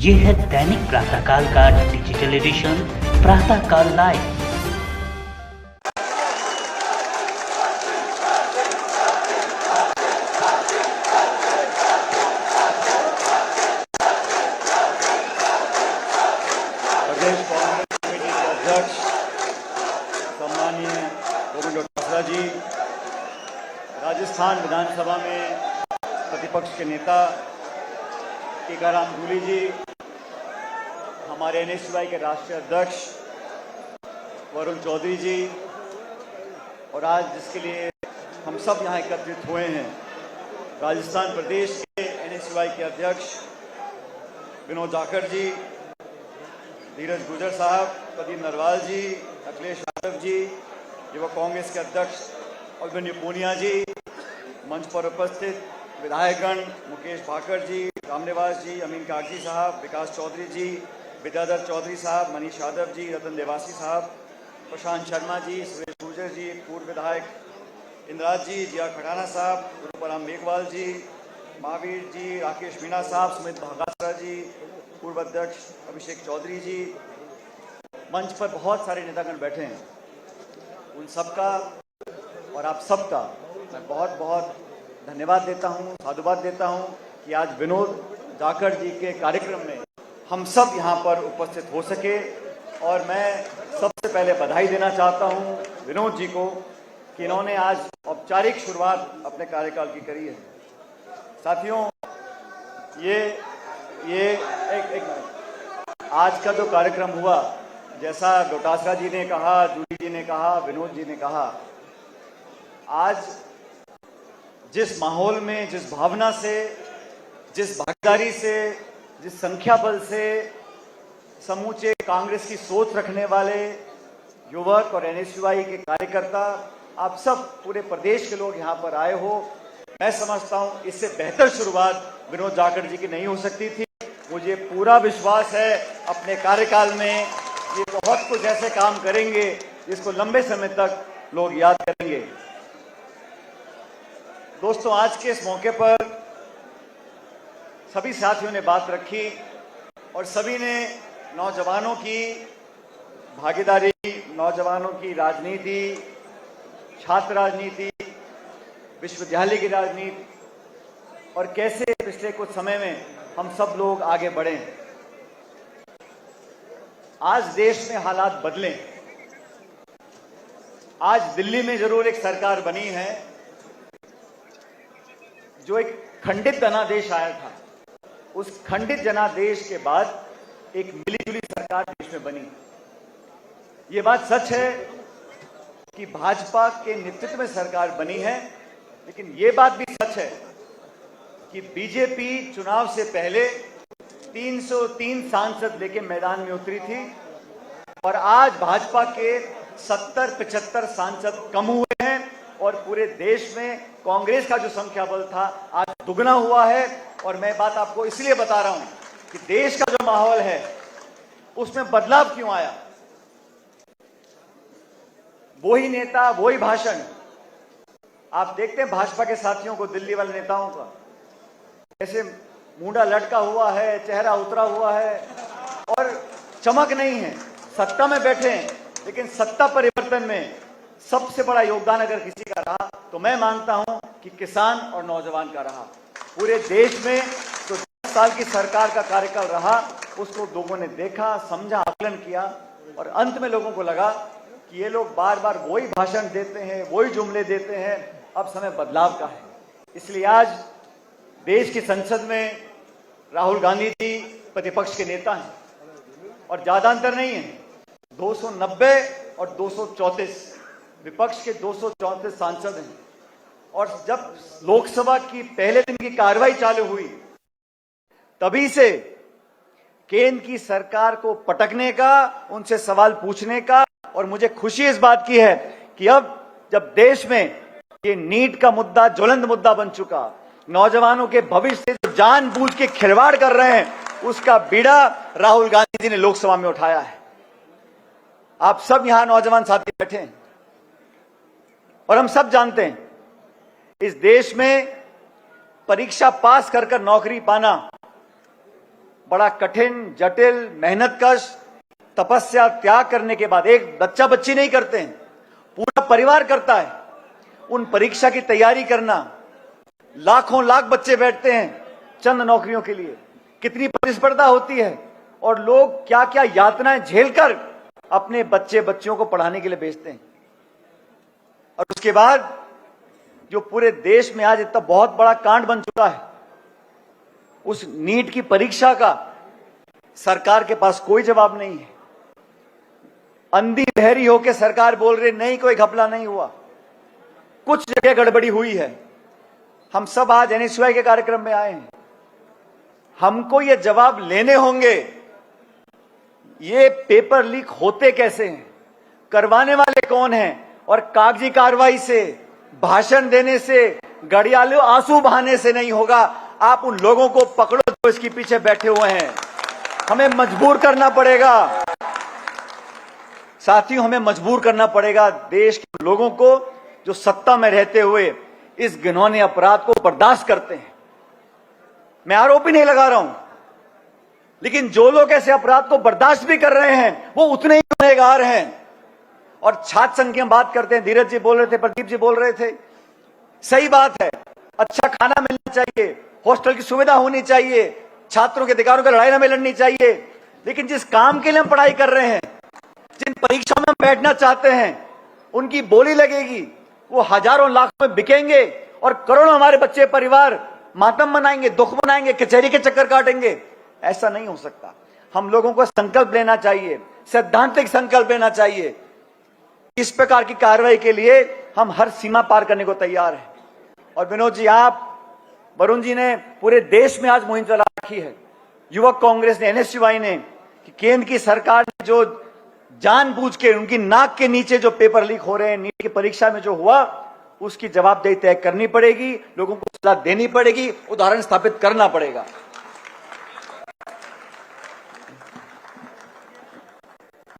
ये है दैनिक प्रातःकाल का डिजिटल एडिशन प्रातःकाल लाइव। प्रदेश कांग्रेस कमेटी के अध्यक्ष सम्माननीय गोविंद डोटासरा जी, राजस्थान विधानसभा में प्रतिपक्ष के नेता टीकाराम जूली जी, हमारे एनएसयूआई के राष्ट्रीय अध्यक्ष वरुण चौधरी जी, और आज जिसके लिए हम सब यहाँ एकत्रित हुए हैं, राजस्थान प्रदेश के एनएसयूआई के अध्यक्ष विनोद जाखड़ जी, धीरज गुर्जर साहब, प्रदीप नरवाल जी, अखिलेश यादव जी, युवा कांग्रेस के अध्यक्ष अभिमन्यु पूनिया जी, मंच पर उपस्थित विधायकगण मुकेश भाकर जी, रामनिवास जी, अमीन कागजी साहब, विकास चौधरी जी, विद्याधर चौधरी साहब, मनीष यादव जी, रतन देवासी साहब, प्रशांत शर्मा जी, सुरेश गुर्जर जी, पूर्व विधायक इंद्राज जी, जिया खटाना साहब, गुरुपराम मेघवाल जी, महावीर जी, राकेश मीणा साहब, सुमित भागासरा जी, पूर्व अध्यक्ष अभिषेक चौधरी जी, मंच पर बहुत सारे नेतागण बैठे हैं। उन सबका और आप सबका मैं बहुत बहुत धन्यवाद देता हूं, साधुवाद देता हूं कि आज विनोद जाखड़ जी के कार्यक्रम में हम सब यहां पर उपस्थित हो सके। और मैं सबसे पहले बधाई देना चाहता हूं विनोद जी को कि इन्होंने आज औपचारिक शुरुआत अपने कार्यकाल की करी है। साथियों, ये एक मिनट, आज का जो कार्यक्रम हुआ, जैसा डोटासरा जी ने कहा, जूली जी ने कहा, विनोद जी ने कहा, आज जिस माहौल में, जिस भावना से, जिस भागीदारी से, जिस संख्या बल से समूचे कांग्रेस की सोच रखने वाले युवक और एनएसयूआई के कार्यकर्ता, आप सब पूरे प्रदेश के लोग यहां पर आए हो, मैं समझता हूं इससे बेहतर शुरुआत विनोद जाखड़ जी की नहीं हो सकती थी। मुझे पूरा विश्वास है अपने कार्यकाल में ये बहुत कुछ ऐसे काम करेंगे जिसको लंबे समय तक लोग याद करेंगे। दोस्तों, आज के इस मौके पर सभी साथियों ने बात रखी और सभी ने नौजवानों की भागीदारी, नौजवानों की राजनीति, छात्र राजनीति, विश्वविद्यालय की राजनीति और कैसे पिछले कुछ समय में हम सब लोग आगे बढ़े। आज देश में हालात बदले। आज दिल्ली में जरूर एक सरकार बनी है, जो एक खंडित जनादेश आया था, उस खंडित जनादेश के बाद एक मिलीजुली सरकार देश में बनी। ये बात सच है कि भाजपा के नेतृत्व में सरकार बनी है, लेकिन ये बात भी सच है कि बीजेपी चुनाव से पहले 303 सांसद लेके मैदान में उतरी थी और आज भाजपा के 70-75 सांसद कम हुए हैं और पूरे देश में कांग्रेस का जो संख्या बल था आज दुगना हुआ है। और मैं बात आपको इसलिए बता रहा हूं कि देश का जो माहौल है उसमें बदलाव क्यों आया। वही नेता, वही भाषण। आप देखते हैं भाजपा के साथियों को, दिल्ली वाले नेताओं का, ऐसे मुंडा लटका हुआ है, चेहरा उतरा हुआ है और चमक नहीं है। सत्ता में बैठे हैं, लेकिन सत्ता परिवर्तन में सबसे बड़ा योगदान अगर किसी का रहा तो मैं मानता हूं कि किसान और नौजवान का रहा। पूरे देश में जो 10 साल की सरकार का कार्यकाल रहा उसको लोगों ने देखा, समझा, आकलन किया और अंत में लोगों को लगा कि ये लोग बार बार वही भाषण देते हैं, वही जुमले देते हैं, अब समय बदलाव का है। इसलिए आज देश की संसद में राहुल गांधी जी प्रतिपक्ष के नेता हैं और ज्यादा अंतर नहीं है, 290 और 234, विपक्ष के 234 सांसद हैं। और जब लोकसभा की पहले दिन की कार्रवाई चालू हुई तभी से केंद्र की सरकार को पटकने का, उनसे सवाल पूछने का, और मुझे खुशी इस बात की है कि अब जब देश में ये नीट का मुद्दा ज्वलंत मुद्दा बन चुका, नौजवानों के भविष्य से जो जानबूझ के खिलवाड़ कर रहे हैं उसका बीड़ा राहुल गांधी जी ने लोकसभा में उठाया है। आप सब यहां नौजवान साथी बैठे हैं और हम सब जानते हैं इस देश में परीक्षा पास कर नौकरी पाना बड़ा कठिन, जटिल, मेहनतकश तपस्या त्याग करने के बाद, एक बच्चा बच्ची नहीं करते हैं, पूरा परिवार करता है, उन परीक्षा की तैयारी करना, लाखों लाख बच्चे बैठते हैं चंद नौकरियों के लिए, कितनी प्रतिस्पर्धा होती है और लोग क्या क्या यातनाएं झेलकर अपने बच्चे बच्चियों को पढ़ाने के लिए भेजते हैं। और उसके बाद जो पूरे देश में आज इतना बहुत बड़ा कांड बन चुका है, उस नीट की परीक्षा का सरकार के पास कोई जवाब नहीं है। अंधी बहरी होकर सरकार बोल रही नहीं, कोई घपला नहीं हुआ, कुछ जगह गड़बड़ी हुई है। हम सब आज एनएसयूआई के कार्यक्रम में आए हैं, हमको ये जवाब लेने होंगे, ये पेपर लीक होते कैसे हैं, करवाने वाले कौन हैं, और कागजी कार्रवाई से, भाषण देने से, घड़ियालों आंसू बहाने से नहीं होगा। आप उन लोगों को पकड़ो जो इसके पीछे बैठे हुए हैं। हमें मजबूर करना पड़ेगा साथियों, हमें मजबूर करना पड़ेगा देश के लोगों को जो सत्ता में रहते हुए इस घिनौने अपराध को बर्दाश्त करते हैं। मैं आरोप ही नहीं लगा रहा हूं, लेकिन जो लोग ऐसे अपराध को बर्दाश्त भी कर रहे हैं वो उतने ही गुनहगार हैं। और छात्र संघ की हम बात करते हैं, धीरज जी बोल रहे थे, प्रदीप जी बोल रहे थे, सही बात है, अच्छा खाना मिलना चाहिए, हॉस्टल की सुविधा होनी चाहिए, छात्रों के अधिकारों की लड़ाई में लड़नी चाहिए, लेकिन जिस काम के लिए हम पढ़ाई कर रहे हैं, जिन परीक्षाओं में हम बैठना चाहते हैं, उनकी बोली लगेगी, वो हजारों लाखों में बिकेंगे और करोड़ों हमारे बच्चे परिवार मातम मनाएंगे, दुख मनाएंगे, कचहरी के चक्कर काटेंगे। ऐसा नहीं हो सकता। हम लोगों को संकल्प लेना चाहिए, सैद्धांतिक संकल्प लेना चाहिए। इस प्रकार की कार्रवाई के लिए हम हर सीमा पार करने को तैयार हैं। और विनोद जी, आप, वरुण जी ने पूरे देश में आज मुहिम चला रखी है, युवक कांग्रेस ने, एनएसयूआई ने, कि केंद्र की सरकार ने जो जानबूझ के उनकी नाक के नीचे जो पेपर लीक हो रहे हैं, नीट की परीक्षा में जो हुआ, उसकी जवाबदेही तय करनी पड़ेगी, लोगों को सलाह देनी पड़ेगी, उदाहरण स्थापित करना पड़ेगा।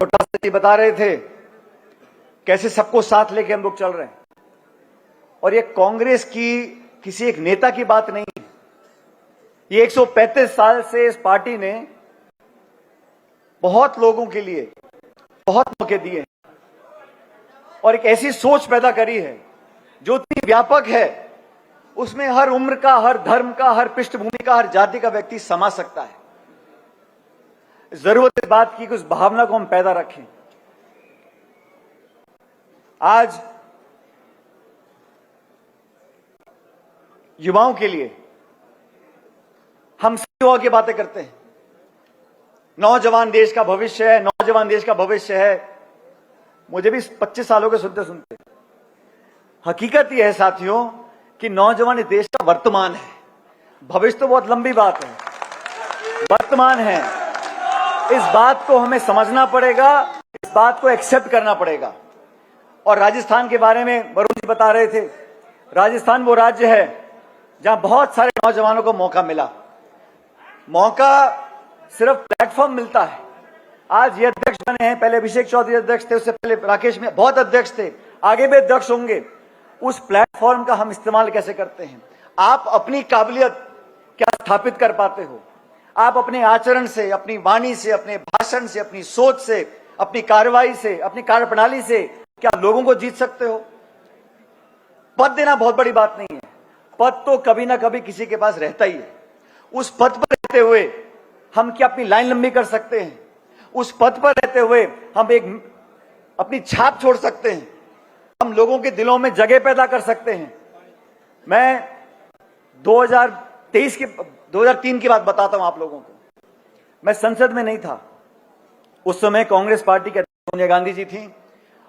छोटा सा बता रहे थे कैसे सबको साथ लेके हम लोग चल रहे हैं, और ये कांग्रेस की किसी एक नेता की बात नहीं है। ये 135 साल से इस पार्टी ने बहुत लोगों के लिए बहुत मौके दिए हैं और एक ऐसी सोच पैदा करी है जो इतनी व्यापक है, उसमें हर उम्र का, हर धर्म का, हर पृष्ठभूमि का, हर जाति का व्यक्ति समा सकता है। जरूरत इस बात की कि उस भावना को हम पैदा रखें। आज युवाओं के लिए हम युवाओं की बातें करते हैं, नौजवान देश का भविष्य है, नौजवान देश का भविष्य है। मुझे भी 25 सालों के सुनते सुनते हकीकत यह है साथियों कि नौजवान इस देश का वर्तमान है। भविष्य तो बहुत लंबी बात है, वर्तमान है। इस बात को हमें समझना पड़ेगा, इस बात को एक्सेप्ट करना पड़ेगा। और राजस्थान के बारे में वरुण जी बता रहे थे, राजस्थान वो राज्य है जहां बहुत सारे नौजवानों को मौका मिला। मौका सिर्फ प्लेटफॉर्म मिलता है। आज ये अध्यक्ष बने हैं, पहले अभिषेक चौधरी अध्यक्ष थे, उससे पहले राकेश में बहुत अध्यक्ष थे, आगे भी अध्यक्ष होंगे। उस प्लेटफॉर्म का हम इस्तेमाल कैसे करते हैं? आप अपनी काबिलियत क्या स्थापित कर पाते हो? आप अपने आचरण से, अपनी वाणी से, अपने भाषण से, अपनी सोच से, अपनी कार्रवाई से, अपनी कार्यप्रणाली से क्या लोगों को जीत सकते हो? पद देना बहुत बड़ी बात नहीं है, पद तो कभी ना कभी किसी के पास रहता ही है। उस पद पर रहते हुए हम क्या अपनी लाइन लंबी कर सकते हैं? उस पद पर रहते हुए हम एक अपनी छाप छोड़ सकते हैं, हम लोगों के दिलों में जगह पैदा कर सकते हैं। मैं 2003 की बात बताता हूं आप लोगों को। मैं संसद में नहीं था, उस समय कांग्रेस पार्टी के अध्यक्ष सोनिया गांधी जी थी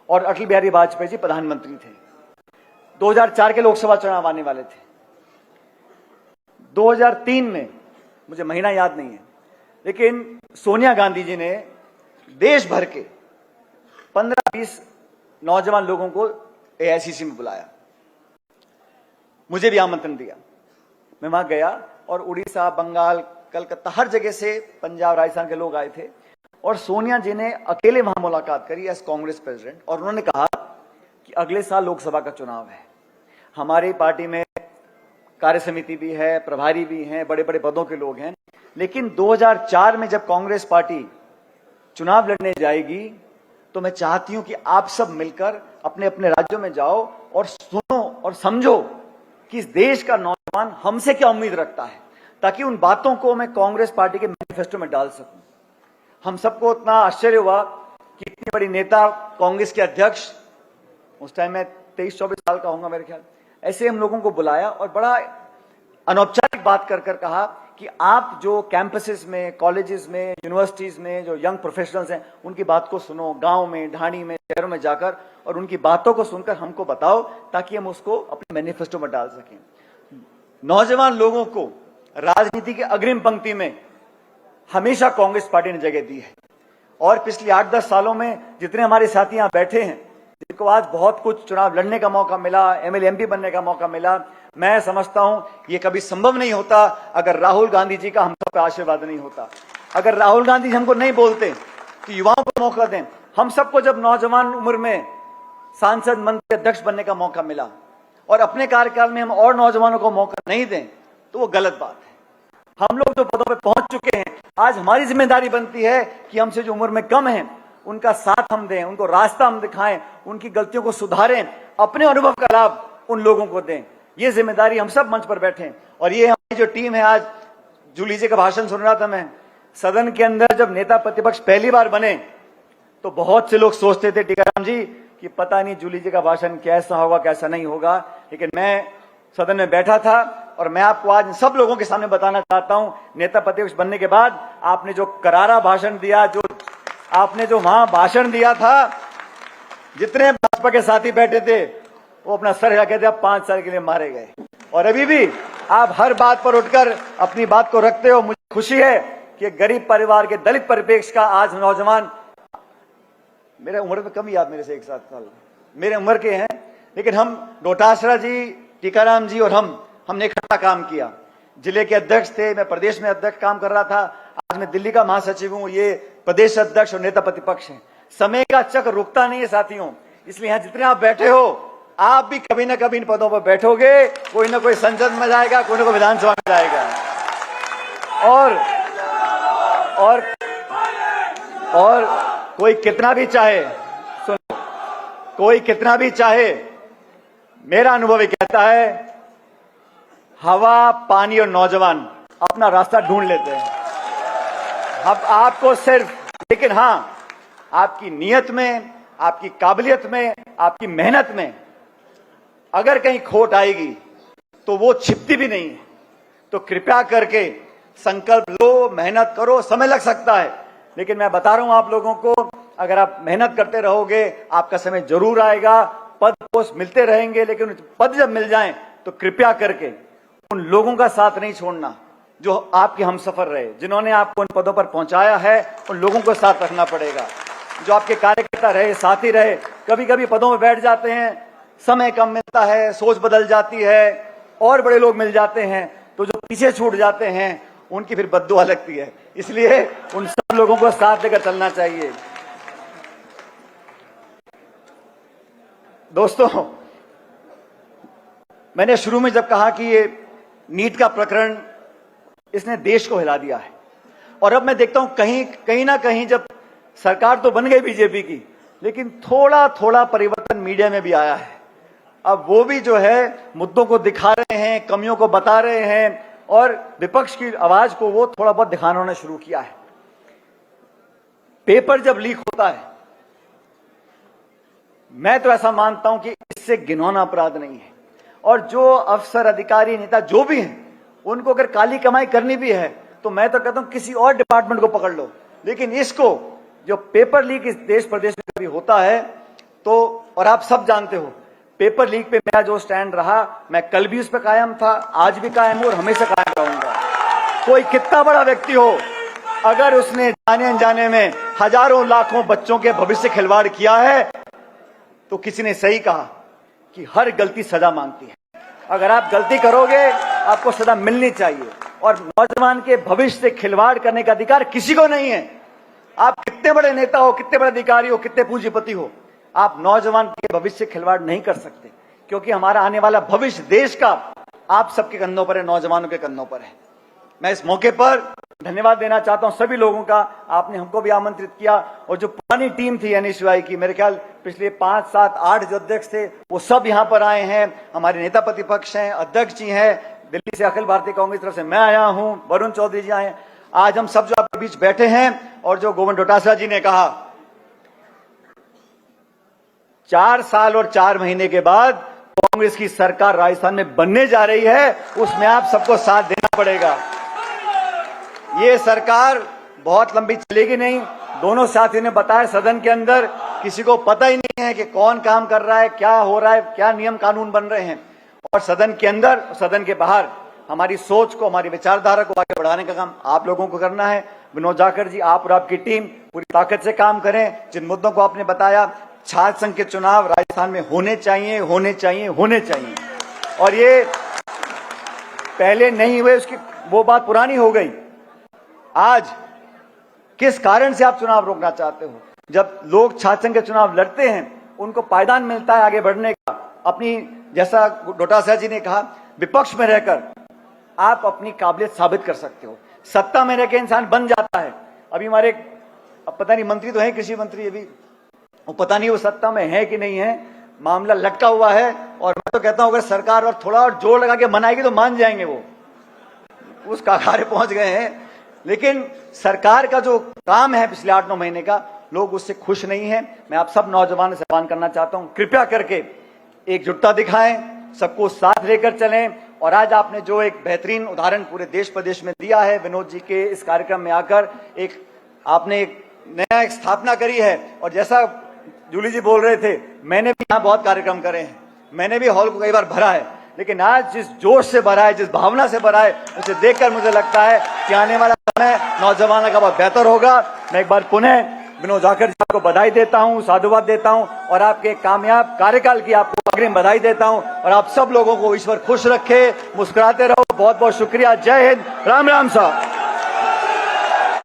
और अटल बिहारी वाजपेयी जी प्रधानमंत्री थे। 2004 के लोकसभा चुनाव आने वाले थे। 2003 में, मुझे महीना याद नहीं है, लेकिन सोनिया गांधी जी ने देश भर के 15-20 नौजवान लोगों को एआईसीसी में बुलाया, मुझे भी आमंत्रण दिया। मैं वहां गया और उड़ीसा, बंगाल, कलकत्ता, हर जगह से, पंजाब, राजस्थान के लोग आए थे और सोनिया जी ने अकेले वहां मुलाकात करी एज कांग्रेस प्रेसिडेंट, और उन्होंने कहा कि अगले साल लोकसभा का चुनाव है, हमारी पार्टी में कार्य समिति भी है, प्रभारी भी हैं, बड़े बड़े पदों के लोग हैं, लेकिन 2004 में जब कांग्रेस पार्टी चुनाव लड़ने जाएगी तो मैं चाहती हूं कि आप सब मिलकर अपने अपने राज्यों में जाओ और सुनो और समझो कि इस देश का नौजवान हमसे क्या उम्मीद रखता है, ताकि उन बातों को मैं कांग्रेस पार्टी के मैनिफेस्टो में डाल सकूं। हम सबको इतना आश्चर्य हुआ कि इतनी बड़ी नेता, कांग्रेस के अध्यक्ष, उस टाइम मैं 23-24 साल का होऊंगा मेरे ख्याल, ऐसे हम लोगों को बुलाया और बड़ा अनौपचारिक बात कर कर कहा कि आप जो कैंपसेस में, कॉलेजेस में, यूनिवर्सिटीज में जो यंग प्रोफेशनल्स हैं उनकी बात को सुनो, गांव में, ढाणी में, शहरों में जाकर, और उनकी बातों को सुनकर हमको बताओ ताकि हम उसको अपने मैनिफेस्टो में डाल सकें। नौजवान लोगों को राजनीति के अग्रिम पंक्ति में हमेशा कांग्रेस पार्टी ने जगह दी है और पिछले 8-10 सालों में जितने हमारे साथी यहां बैठे हैं, जिनको आज बहुत कुछ चुनाव लड़ने का मौका मिला, एमएलए एमपी बनने का मौका मिला, मैं समझता हूं ये कभी संभव नहीं होता अगर राहुल गांधी जी का हम सब पे आशीर्वाद नहीं होता। अगर राहुल गांधी जी हमको नहीं बोलते कि युवाओं को मौका दें, हम सबको जब नौजवान उम्र में सांसद, मंत्री, अध्यक्ष बनने का मौका मिला और अपने कार्यकाल में हम और नौजवानों को मौका नहीं दें तो वो गलत बात है। हम लोग जो पदों पर पहुंच चुके हैं, आज हमारी जिम्मेदारी बनती है कि हमसे जो उम्र में कम है उनका साथ हम दें, उनको रास्ता हम दिखाएं, उनकी गलतियों को सुधारें, अपने अनुभव का लाभ उन लोगों को दें। ये जिम्मेदारी हम सब मंच पर बैठे और ये हमारी जो टीम है, आज जूली जी का भाषण सुन रहा था मैं, सदन के अंदर जब नेता प्रतिपक्ष पहली बार बने तो बहुत से लोग सोचते थे टीकाराम जी कि पता नहीं जूली जी का भाषण कैसा होगा कैसा नहीं होगा, लेकिन मैं सदन में बैठा था और मैं आपको आज सब लोगों के सामने बताना चाहता हूं, नेता प्रतिपक्ष बनने के बाद आपने जो करारा भाषण दिया, जो आपने जो वहां भाषण दिया था, जितने भाजपा के साथी बैठे थे वो अपना सर हिला के थे, 5 साल के लिए मारे गए और अभी भी आप हर बात पर उठकर अपनी बात को रखते हो। मुझे खुशी है कि गरीब परिवार के, दलित परिप्रेक्ष्य का आज नौजवान, मेरे उम्र में कम ही आप मेरे से 1-7 साल मेरे उम्र के हैं, लेकिन हम डोटासरा जी, टीकाराम जी और हमने इकट्ठा काम किया। जिले के अध्यक्ष थे, मैं प्रदेश में अध्यक्ष काम कर रहा था, आज मैं दिल्ली का महासचिव हूं, ये प्रदेश अध्यक्ष और नेता प्रतिपक्ष हैं। समय का चक्र रुकता नहीं है साथियों, इसलिए यहां जितने आप बैठे हो, आप भी कभी ना कभी इन पदों पर बैठोगे, कोई ना कोई संसद में जाएगा, कोई ना कोई विधानसभा में जाएगा। और कोई कितना भी चाहे, सुनो, कोई कितना भी चाहे, मेरा अनुभव ये कहता है हवा, पानी और नौजवान अपना रास्ता ढूंढ लेते हैं। अब आपको सिर्फ, लेकिन हां, आपकी नीयत में, आपकी काबिलियत में, आपकी मेहनत में अगर कहीं खोट आएगी तो वो छिपती भी नहीं है। तो कृपया करके संकल्प लो, मेहनत करो, समय लग सकता है, लेकिन मैं बता रहा हूं आप लोगों को, अगर आप मेहनत करते रहोगे आपका समय जरूर आएगा। पद पोस्ट मिलते रहेंगे, लेकिन पद जब मिल जाएं तो कृपया करके उन लोगों का साथ नहीं छोड़ना जो आपके हमसफर रहे, जिन्होंने आपको उन पदों पर पहुंचाया है, उन लोगों को साथ रखना पड़ेगा। जो आपके कार्यकर्ता रहे, साथी रहे, कभी कभी पदों में बैठ जाते हैं, समय कम मिलता है, सोच बदल जाती है और बड़े लोग मिल जाते हैं, तो जो पीछे छूट जाते हैं उनकी फिर बद्दुआ लगती है। इसलिए उन सब लोगों को साथ लेकर चलना चाहिए। दोस्तों, मैंने शुरू में जब कहा कि ये नीट का प्रकरण, इसने देश को हिला दिया है, और अब मैं देखता हूं कहीं ना कहीं, जब सरकार तो बन गई बीजेपी की, लेकिन थोड़ा थोड़ा परिवर्तन मीडिया में भी आया है। अब वो भी जो है मुद्दों को दिखा रहे हैं, कमियों को बता रहे हैं, और विपक्ष की आवाज को वो थोड़ा बहुत दिखाना उन्होंने शुरू किया है। पेपर जब लीक होता है, मैं तो ऐसा मानता हूं कि इससे घिनौना अपराध नहीं है, और जो अफसर, अधिकारी, नेता जो भी हैं, उनको अगर काली कमाई करनी भी है तो मैं तो कहता हूं किसी और डिपार्टमेंट को पकड़ लो, लेकिन इसको, जो पेपर लीक इस देश प्रदेश में कभी होता है तो, और आप सब जानते हो पेपर लीक पे मेरा जो स्टैंड रहा, मैं कल भी उस पर कायम था, आज भी कायम हूं और हमेशा कायम रहूंगा। कोई कितना बड़ा व्यक्ति हो, अगर उसने जाने अनजाने में हजारों लाखों बच्चों के भविष्य खिलवाड़ किया है तो किसी ने सही कहा कि हर गलती सजा मांगती है। अगर आप गलती करोगे आपको सजा मिलनी चाहिए, और नौजवान के भविष्य से खिलवाड़ करने का अधिकार किसी को नहीं है। आप कितने बड़े नेता हो, कितने बड़े अधिकारी हो, कितने पूंजीपति हो, आप नौजवान के भविष्य से खिलवाड़ नहीं कर सकते, क्योंकि हमारा आने वाला भविष्य देश का आप सबके कंधों पर है, नौजवानों के कंधों पर है। मैं इस मौके पर धन्यवाद देना चाहता हूं सभी लोगों का। आपने हमको भी आमंत्रित किया और जो पुरानी टीम थी एनएसयूआई की, मेरे ख्याल पिछले 5, 7, 8 जो अध्यक्ष थे वो सब यहां पर आए हैं। हमारे नेता प्रतिपक्ष हैं, अध्यक्ष जी हैं, दिल्ली से अखिल भारतीय कांग्रेस तरफ से मैं आया हूं, वरुण चौधरी जी आए। आज हम सब जो आपके बीच बैठे हैं और जो गोविंद डोटासरा जी ने कहा 4 साल और 4 महीने के बाद कांग्रेस की सरकार राजस्थान में बनने जा रही है, उसमें आप सबको साथ देना पड़ेगा। ये सरकार बहुत लंबी चलेगी नहीं। दोनों साथियों ने बताया सदन के अंदर किसी को पता ही नहीं है कि कौन काम कर रहा है, क्या हो रहा है, क्या नियम कानून बन रहे हैं। और सदन के अंदर, सदन के बाहर हमारी सोच को, हमारी विचारधारा को आगे बढ़ाने का काम आप लोगों को करना है। विनोद जाखड़ जी, आप और आपकी टीम पूरी ताकत से काम करें। जिन मुद्दों को आपने बताया, छात्र संघ के चुनाव राजस्थान में होने चाहिए, होने चाहिए, होने चाहिए। और ये पहले नहीं हुए, उसकी वो बात पुरानी हो गई। आज किस कारण से आप चुनाव रोकना चाहते हो? जब लोग छात्र संघ के चुनाव लड़ते हैं, उनको पायदान मिलता है आगे बढ़ने का। अपनी, जैसा डोटासरा जी ने कहा, विपक्ष में रहकर आप अपनी काबिलियत साबित कर सकते हो। सत्ता में रहकर इंसान बन जाता है। अभी हमारे, अब पता नहीं मंत्री तो है, कृषि मंत्री, अभी वो पता नहीं वो सत्ता में है कि नहीं है, मामला लटका हुआ है। और मैं तो कहता हूं अगर सरकार और थोड़ा और जोर लगा के मनाएगी तो मान जाएंगे, वो उस कगारे पहुंच गए हैं। लेकिन सरकार का जो काम है पिछले 8-9 महीने का, लोग उससे खुश नहीं हैं। मैं आप सब नौजवानों से आह्वान करना चाहता हूं, कृपया करके एकजुटता दिखाएं, सबको साथ लेकर चलें। और आज आपने जो एक बेहतरीन उदाहरण पूरे देश प्रदेश में दिया है, विनोद जी के इस कार्यक्रम में आकर आपने एक नया एक स्थापना करी है। और जैसा जूली जी बोल रहे थे, मैंने भी यहाँ बहुत कार्यक्रम करे हैं, मैंने भी हॉल को कई बार भरा है, लेकिन आज जिस जोश से भरा है, जिस भावना से भरा है, उसे देखकर मुझे लगता है कि आने वाला समय नौजवानों का बहुत बेहतर होगा। मैं एक बार पुनः विनोद जाखड़ जी को बधाई देता हूं, साधुवाद देता हूं और आपके कामयाब कार्यकाल की आपको अग्रिम बधाई देता हूं। और आप सब लोगों को ईश्वर खुश रखे, मुस्कुराते रहो। बहुत बहुत शुक्रिया। जय हिंद, राम राम साहब।